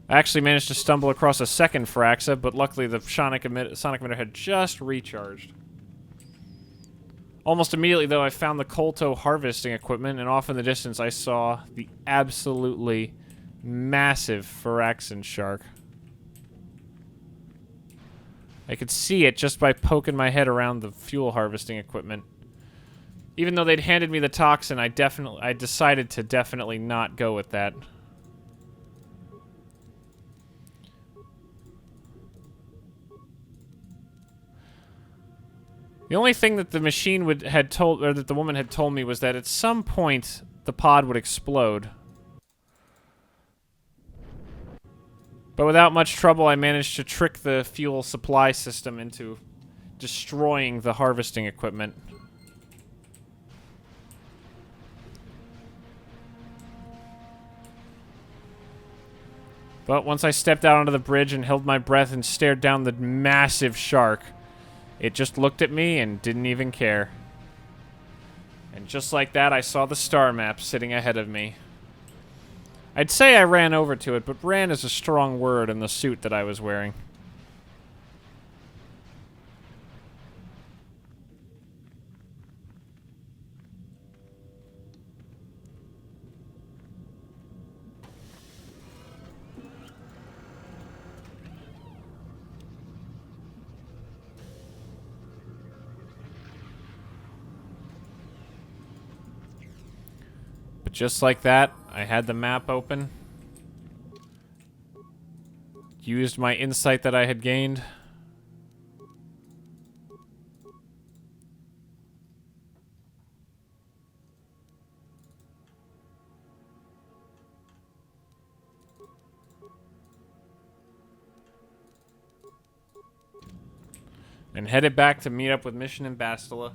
I actually managed to stumble across a second Firaxa, but luckily the sonic emitter had just recharged. Almost immediately, though, I found the KOTOR harvesting equipment, and off in the distance I saw the absolutely massive Firaxan shark. I could see it just by poking my head around the fuel harvesting equipment. Even though they'd handed me the toxin, I decided to definitely not go with that. The only thing that the machine that the woman had told me was that at some point the pod would explode. But without much trouble, I managed to trick the fuel supply system into destroying the harvesting equipment. But once I stepped out onto the bridge and held my breath and stared down the massive shark, it just looked at me and didn't even care. And just like that, I saw the star map sitting ahead of me. I'd say I ran over to it, but ran is a strong word in the suit that I was wearing. But just like that, I had the map open, used my insight that I had gained, and headed back to meet up with Mission in Bastila.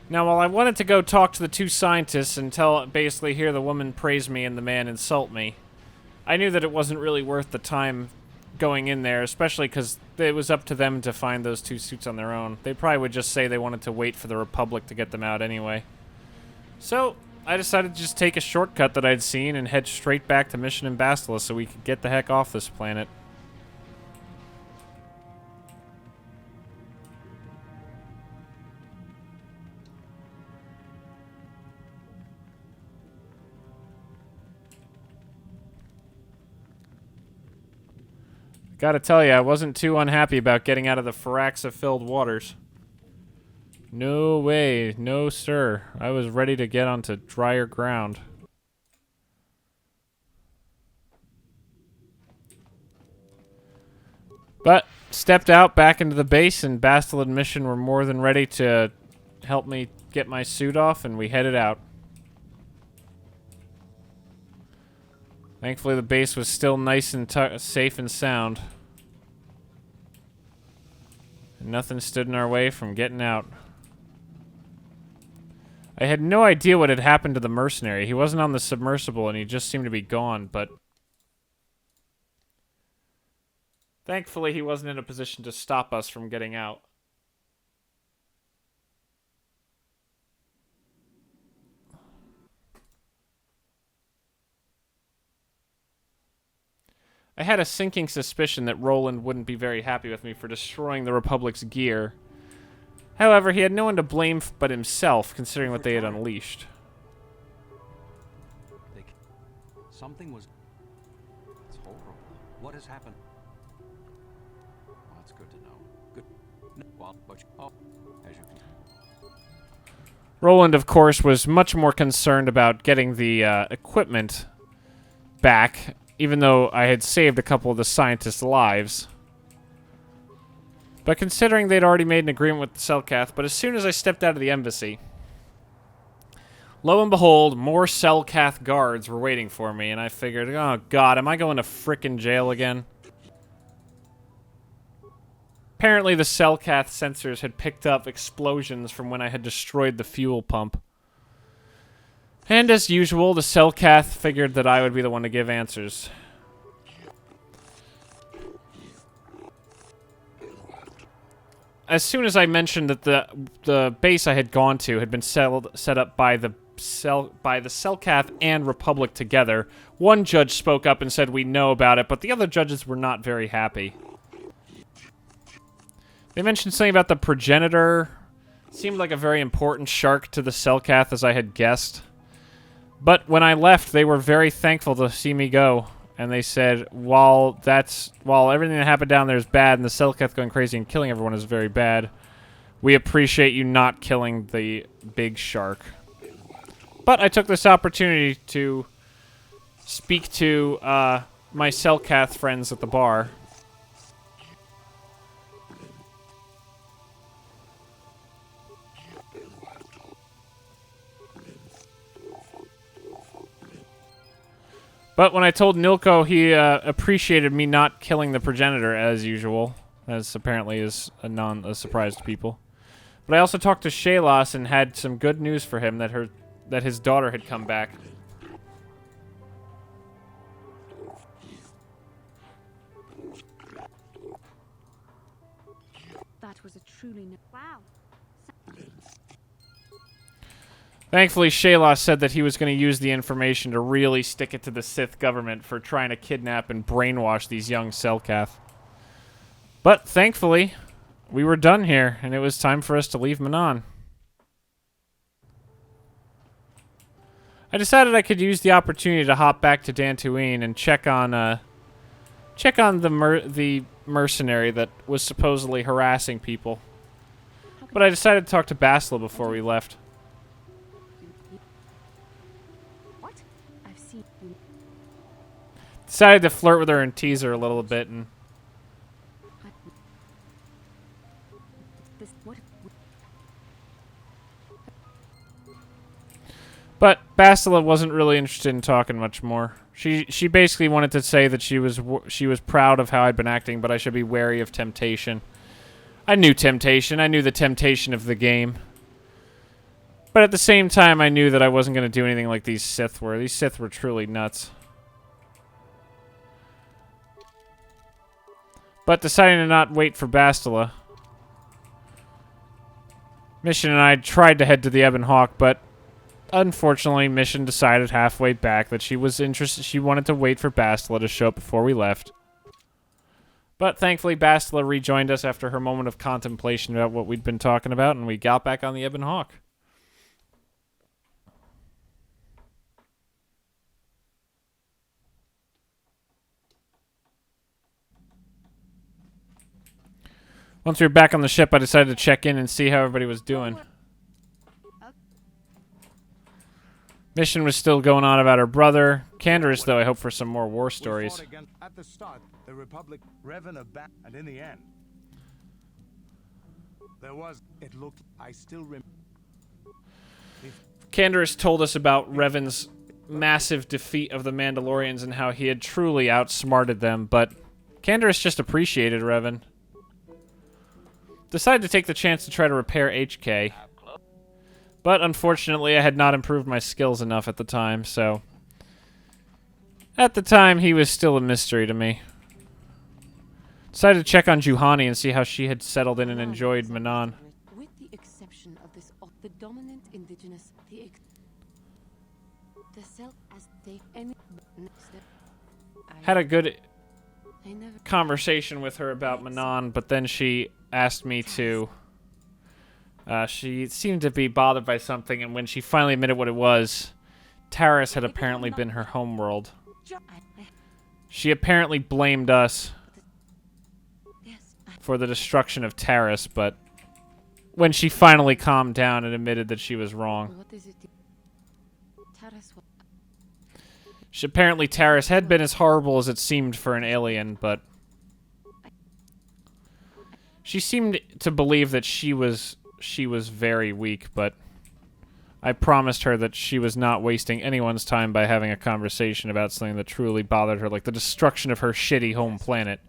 Now, while I wanted to go talk to the two scientists and basically hear the woman praise me and the man insult me, I knew that it wasn't really worth the time going in there, especially because it was up to them to find those two suits on their own. They probably would just say they wanted to wait for the Republic to get them out anyway. So, I decided to just take a shortcut that I'd seen and head straight back to Mission in Bastila so we could get the heck off this planet. Gotta tell you, I wasn't too unhappy about getting out of the Firaxa-filled waters. No way, no sir. I was ready to get onto drier ground. But, stepped out back into the base, and Bastila and Mission were more than ready to help me get my suit off, and we headed out. Thankfully, the base was still nice and safe and sound. And nothing stood in our way from getting out. I had no idea what had happened to the mercenary. He wasn't on the submersible, and he just seemed to be gone, but... thankfully, he wasn't in a position to stop us from getting out. I had a sinking suspicion that Roland wouldn't be very happy with me for destroying the Republic's gear. However, he had no one to blame but himself, considering what they had unleashed. Something was... it's horrible. What has happened? Well, that's good to know. Good. Well, but... oh, as you can... Roland, of course, was much more concerned about getting the equipment back, even though I had saved a couple of the scientists' lives. But considering they'd already made an agreement with the Selkath, but as soon as I stepped out of the embassy, lo and behold, more Selkath guards were waiting for me, and I figured, oh god, am I going to frickin' jail again? Apparently the Selkath sensors had picked up explosions from when I had destroyed the fuel pump. And as usual, the Selkath figured that I would be the one to give answers. As soon as I mentioned that the base I had gone to had been set up by the Selkath and Republic together. One judge spoke up and said we know about it, but the other judges were not very happy. They mentioned something about the progenitor. Seemed like a very important shark to the Selkath, as I had guessed. But when I left, they were very thankful to see me go. And they said, while everything that happened down there is bad and the Selkath going crazy and killing everyone is very bad, we appreciate you not killing the big shark. But I took this opportunity to speak to my Selkath friends at the bar. But when I told Nilko, he appreciated me not killing the progenitor as usual, as apparently is a surprise to people. But I also talked to Shalos and had some good news for him that his daughter had come back. That was a truly wow. Thankfully, Shalos said that he was going to use the information to really stick it to the Sith government for trying to kidnap and brainwash these young Selkath. But thankfully, we were done here, and it was time for us to leave Manaan. I decided I could use the opportunity to hop back to Tatooine and check on the mercenary that was supposedly harassing people. But I decided to talk to Bastila before we left. What? I've seen you. Decided to flirt with her and tease her a little bit, and What? but Bastila wasn't really interested in talking much more. She basically wanted to say that she was proud of how I'd been acting, but I should be wary of temptation. I knew temptation. I knew the temptation of the game. But at the same time, I knew that I wasn't going to do anything like these Sith were. These Sith were truly nuts. But deciding to not wait for Bastila, Mission and I tried to head to the Ebon Hawk, but unfortunately, Mission decided halfway back that she was interested. She wanted to wait for Bastila to show up before we left. But thankfully, Bastila rejoined us after her moment of contemplation about what we'd been talking about, and we got back on the Ebon Hawk. Once we were back on the ship, I decided to check in and see how everybody was doing. Mission was still going on about her brother. Canderous, though, I hope for some more war stories. At the start, the Republic Revan and in the end, it looked, I still remember. Canderous told us about Revan's massive defeat of the Mandalorians and how he had truly outsmarted them, but Canderous just appreciated Revan. Decided to take the chance to try to repair HK. But unfortunately, I had not improved my skills enough at the time, so... At the time, he was still a mystery to me. Decided to check on Juhani and see how she had settled in and enjoyed Manaan. With the exception of this, the dominant indigenous, the self as they any. Had a good conversation with her about Manaan, but then she asked me to... she seemed to be bothered by something, and when she finally admitted what it was, Taris had apparently been her homeworld. She apparently blamed us for the destruction of Taris, but when she finally calmed down and admitted that she was wrong. Apparently Taris had been as horrible as it seemed for an alien, but she seemed to believe that she was very weak, but I promised her that she was not wasting anyone's time by having a conversation about something that truly bothered her, like the destruction of her shitty home planet.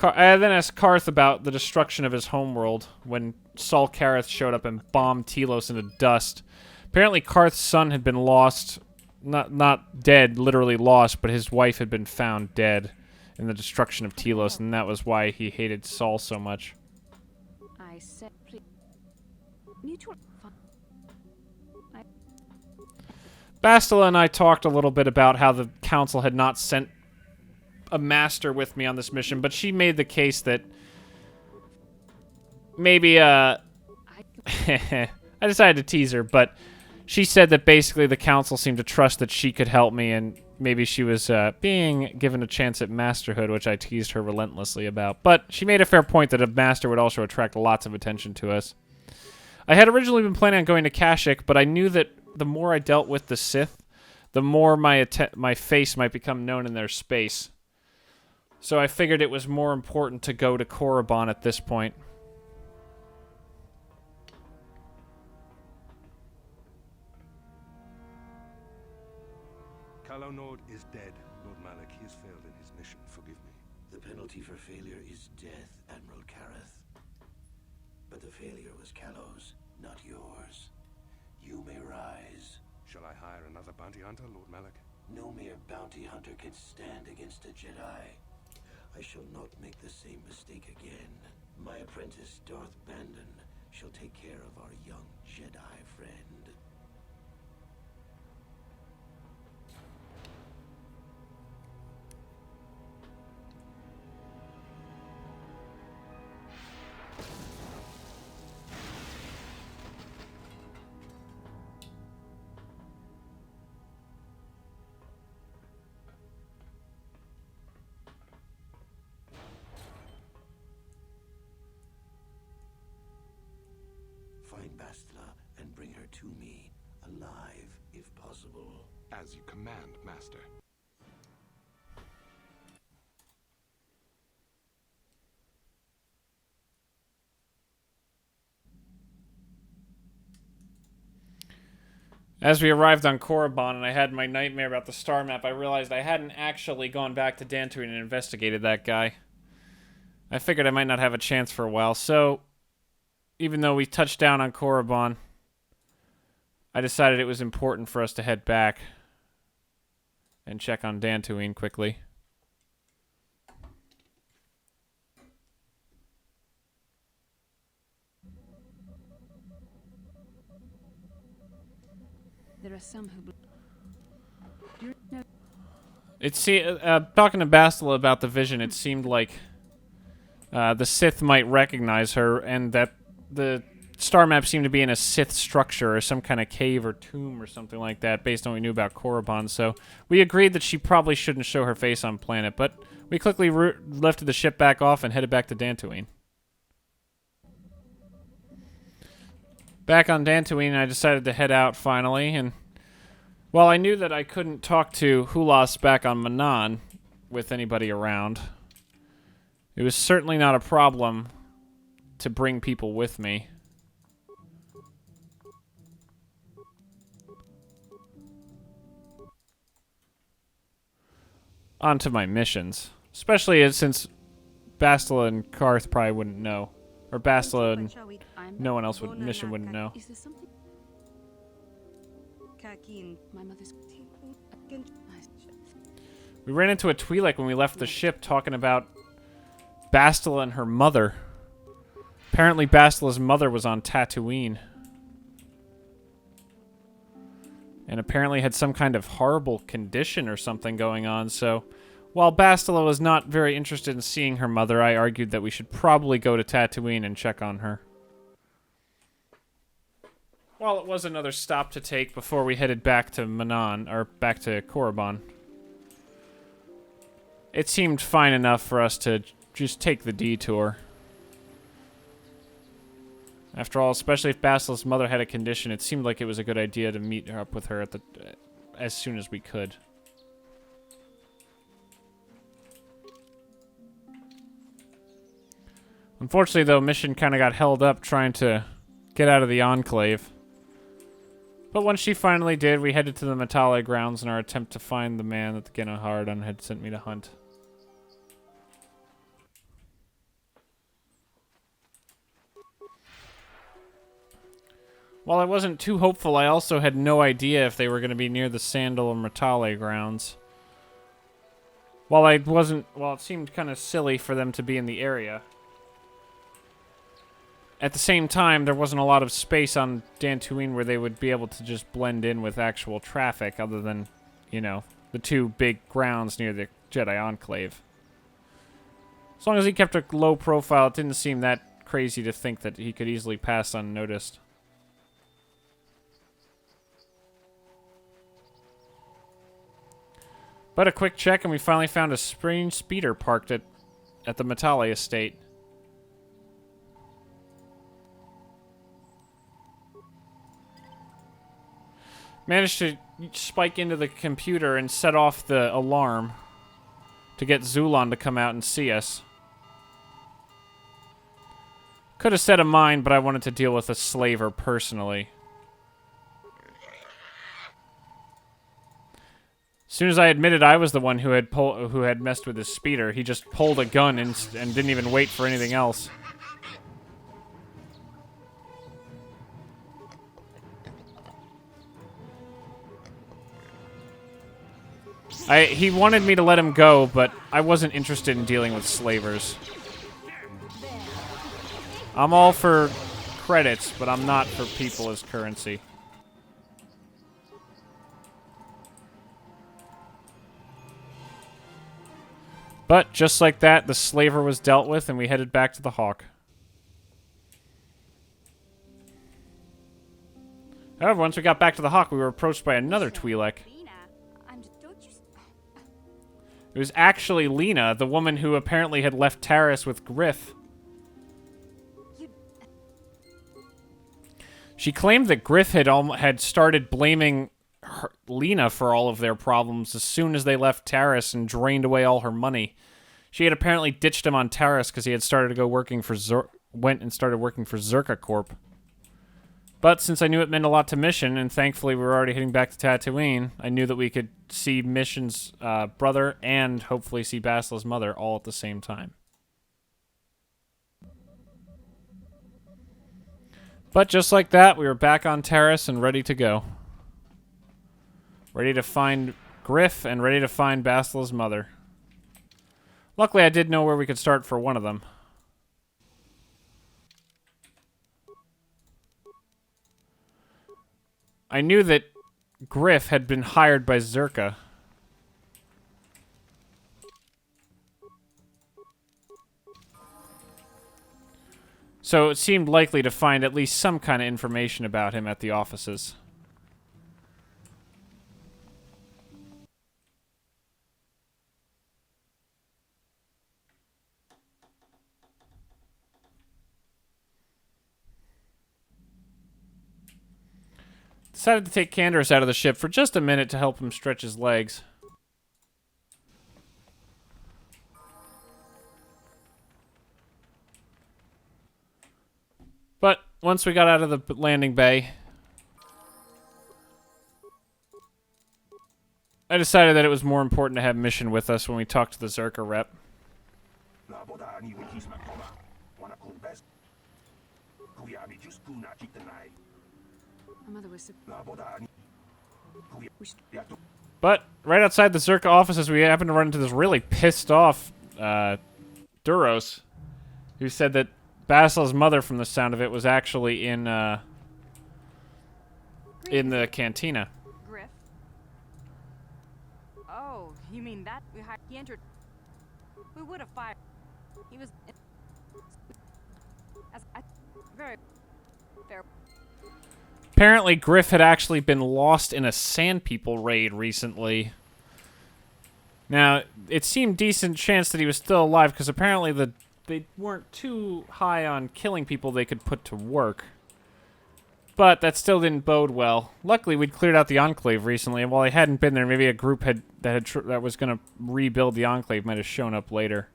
I then asked Karth about the destruction of his homeworld when Saul Kareth showed up and bombed Telos into dust. Apparently Karth's son had been lost, not dead, literally lost, but his wife had been found dead in the destruction of Telos, and that was why he hated Saul so much. I said, please. Neutral. Bastila and I talked a little bit about how the council had not sent a master with me on this mission, but she made the case that maybe, I decided to tease her, but she said that basically the council seemed to trust that she could help me, and maybe she was being given a chance at masterhood, which I teased her relentlessly about. But she made a fair point that a master would also attract lots of attention to us. I had originally been planning on going to Kashyyyk, but I knew that the more I dealt with the Sith, the more my face might become known in their space. So I figured it was more important to go to Korriban at this point. Calo Nord is dead, Lord Malak. He has failed in his mission. Forgive me. The penalty for failure is death, Admiral Kareth. But the failure was Calo's, not yours. You may rise. Shall I hire another bounty hunter, Lord Malak? No mere bounty hunter can stand against a Jedi. I shall not make the same mistake again. My apprentice, Darth Bandon, shall take care of our young Jedi friend. Find Bastila and bring her to me, alive, if possible. As you command, Master. As we arrived on Korriban and I had my nightmare about the star map, I realized I hadn't actually gone back to Dantooine and investigated that guy. I figured I might not have a chance for a while, so even though we touched down on Korriban, I decided it was important for us to head back and check on Dantooine quickly. There are some who. No. Talking to Bastila about the vision, it seemed like the Sith might recognize her, and that the star map seemed to be in a Sith structure or some kind of cave or tomb or something like that, based on what we knew about Korriban. So we agreed that she probably shouldn't show her face on planet, but we quickly lifted the ship back off and headed back to Dantooine. Back on Dantooine, I decided to head out finally, and while I knew that I couldn't talk to Hulas back on Manaan with anybody around, it was certainly not a problem to bring people with me. Onto my missions. Especially since Bastila and Karth probably wouldn't know. Or Bastila and no one else wouldn't know. Is there something? My mother's. We ran into a Twi'lek when we left the ship talking about Bastila and her mother. Apparently Bastila's mother was on Tatooine. And apparently had some kind of horrible condition or something going on, so while Bastila was not very interested in seeing her mother, I argued that we should probably go to Tatooine and check on her. Well, it was another stop to take before we headed back to Manaan, or back to Korriban. It seemed fine enough for us to just take the detour. After all, especially if Bastila's mother had a condition, it seemed like it was a good idea to meet up with her as soon as we could. Unfortunately, though, mission kind of got held up trying to get out of the Enclave. But once she finally did, we headed to the Metale grounds in our attempt to find the man that the Genahardon had sent me to hunt. While I wasn't too hopeful, I also had no idea if they were going to be near the Sandal or Metale grounds. While it seemed kind of silly for them to be in the area. at the same time, there wasn't a lot of space on Tatooine where they would be able to just blend in with actual traffic other than, you know, the two big grounds near the Jedi Enclave. As long as he kept a low profile, it didn't seem that crazy to think that he could easily pass unnoticed. But a quick check and we finally found a strange speeder parked at the Matale estate. Managed to spike into the computer and set off the alarm to get Zulon to come out and see us. Could have set a mine, but I wanted to deal with a slaver personally. As soon as I admitted I was the one who had messed with his speeder, he just pulled a gun and didn't even wait for anything else. He wanted me to let him go, but I wasn't interested in dealing with slavers. I'm all for credits, but I'm not for people as currency. But, just like that, the slaver was dealt with, and we headed back to the Hawk. However, once we got back to the Hawk, we were approached by another Twi'lek. It was actually Lena, the woman who apparently had left Taris with Griff. She claimed that Griff had started blaming Lena for all of their problems as soon as they left Taris and drained away all her money. She had apparently ditched him on Taris because he had started to go working for went and started working for Zerka Corp. But since I knew it meant a lot to Mission, and thankfully we were already heading back to Tatooine, I knew that we could see Mission's brother and hopefully see Basila's mother all at the same time. But just like that, we were back on Taris and ready to go. Ready to find Griff and ready to find Basila's mother. Luckily, I did know where we could start for one of them. I knew that Griff had been hired by Zerka. So it seemed likely to find at least some kind of information about him at the offices. Decided to take Canderous out of the ship for just a minute to help him stretch his legs. But once we got out of the landing bay, I decided that it was more important to have Mission with us when we talked to the Zerka rep. But right outside the Zerka offices, we happened to run into this really pissed off Duros, who said that Basila's mother, from the sound of it, was actually in the cantina. Griff? Oh, you mean that? He entered. We would have fired. He was very fair. Apparently, Griff had actually been lost in a Sand People raid recently. Now, it seemed decent chance that he was still alive, because apparently they weren't too high on killing people they could put to work. But that still didn't bode well. Luckily, we'd cleared out the Enclave recently, and while they hadn't been there, maybe a group that was going to rebuild the Enclave might have shown up later.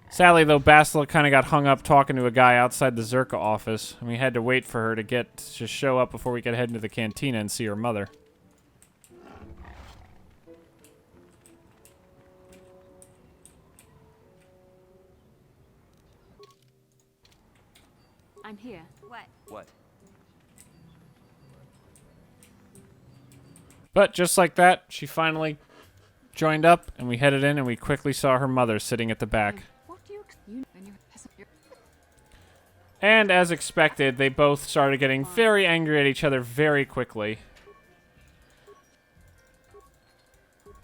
Sadly, though, Basila kind of got hung up talking to a guy outside the Zerka office, and we had to wait for her to show up before we could head into the cantina and see her mother. I'm here. What? But just like that, she finally joined up, and we headed in, and we quickly saw her mother sitting at the back. What do you and your And as expected, they both started getting very angry at each other very quickly.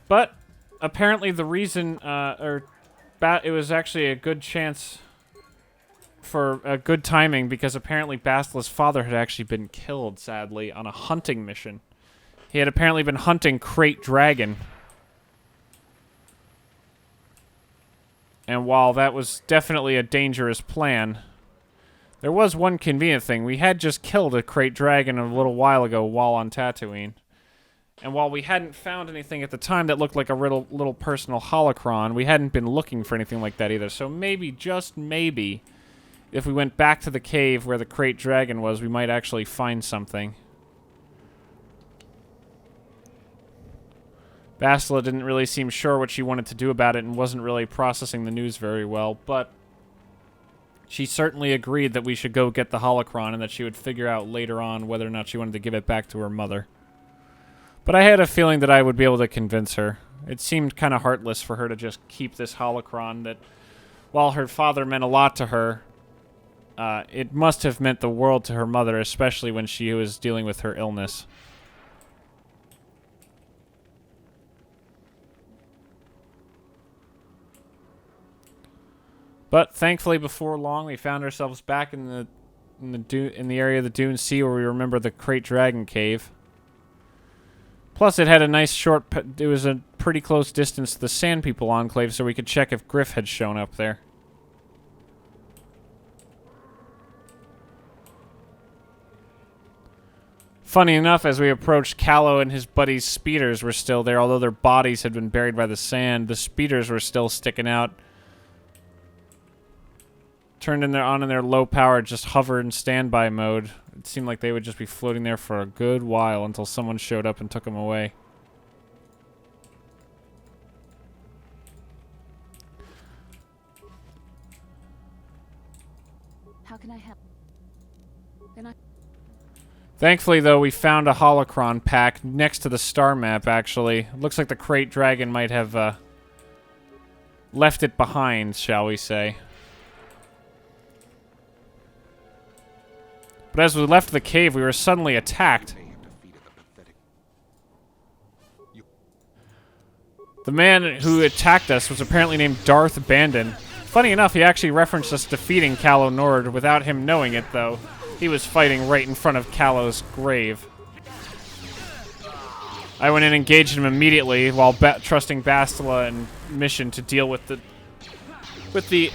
But apparently the reason, it was actually a good chance for a good timing, because apparently Bastila's father had actually been killed, sadly, on a hunting mission. He had apparently been hunting Krayt Dragon. And while that was definitely a dangerous plan, there was one convenient thing. We had just killed a Krayt Dragon a little while ago while on Tatooine. And while we hadn't found anything at the time that looked like a little personal holocron, we hadn't been looking for anything like that either. So maybe, just maybe, if we went back to the cave where the Krayt Dragon was, we might actually find something. Bastila didn't really seem sure what she wanted to do about it and wasn't really processing the news very well, but she certainly agreed that we should go get the holocron and that she would figure out later on whether or not she wanted to give it back to her mother. But I had a feeling that I would be able to convince her. It seemed kind of heartless for her to just keep this holocron that, while her father meant a lot to her, it must have meant the world to her mother, especially when she was dealing with her illness. But thankfully, before long, we found ourselves back in the area of the Dune Sea where we remember the Krayt Dragon cave. Plus, it had a nice it was a pretty close distance to the Sand People Enclave, so we could check if Griff had shown up there. Funny enough, as we approached, Callow and his buddies' speeders were still there. Although their bodies had been buried by the sand, the speeders were still sticking out. Turned on in their low power, just hover and standby mode. It seemed like they would just be floating there for a good while until someone showed up and took them away. How can I help? Thankfully, though, we found a holocron pack next to the star map, actually. Looks like the Krayt Dragon might have left it behind, shall we say. But as we left the cave, we were suddenly attacked. The man who attacked us was apparently named Darth Bandon. Funny enough, he actually referenced us defeating Callow Nord without him knowing it, though. He was fighting right in front of Callow's grave. I went in and engaged him immediately while trusting Bastila and Mission to deal with the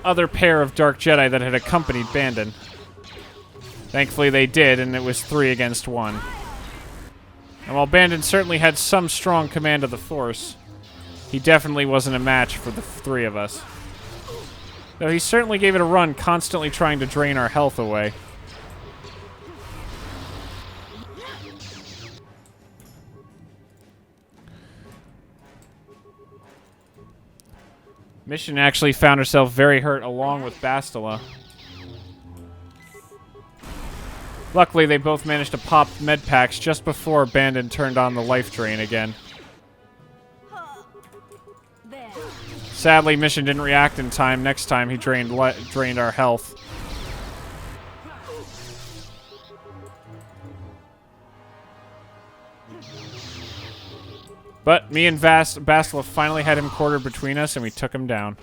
other pair of Dark Jedi that had accompanied Bandon. Thankfully they did, and it was 3 against 1. And while Bandon certainly had some strong command of the Force, he definitely wasn't a match for the 3 of us. Though he certainly gave it a run, constantly trying to drain our health away. Mission actually found herself very hurt along with Bastila. Luckily, they both managed to pop med packs just before Bandon turned on the life drain again. Sadly, Mission didn't react in time. Next time, he drained our health. But me and Bastila finally had him cornered between us, and we took him down.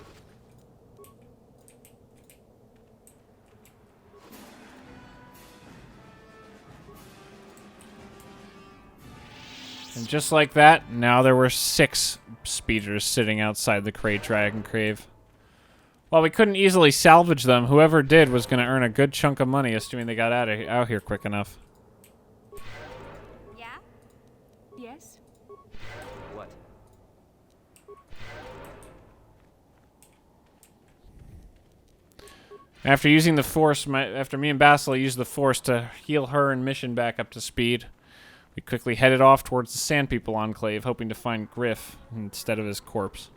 And just like that, now there were 6 speeders sitting outside the Krayt Dragon cave. While we couldn't easily salvage them, whoever did was going to earn a good chunk of money, assuming they got out here quick enough. Yeah? Yes? What? After using the Force, after me and Bastila used the Force to heal her and Mission back up to speed, we quickly headed off towards the Sand People Enclave, hoping to find Griff instead of his corpse.